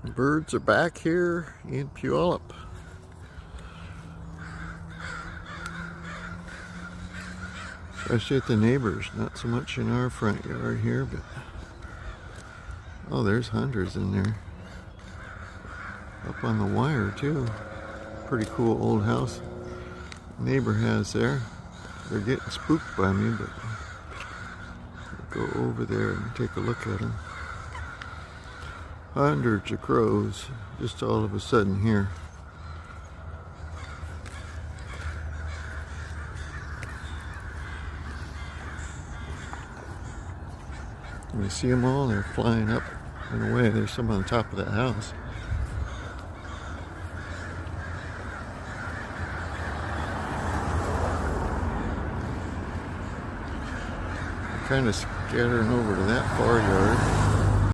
Birds are back here in Puyallup. Especially at the neighbors, not so much in our front yard here, but oh, there's hunters in there. Up on the wire too. Pretty cool old house neighbor has there. They're getting spooked by me, but I'll go over there and take a look at them. Hundreds of crows just all of a sudden here. You see them all? They're flying up and away. There's some on the top of that house. They're kind of scattering over to that far yard.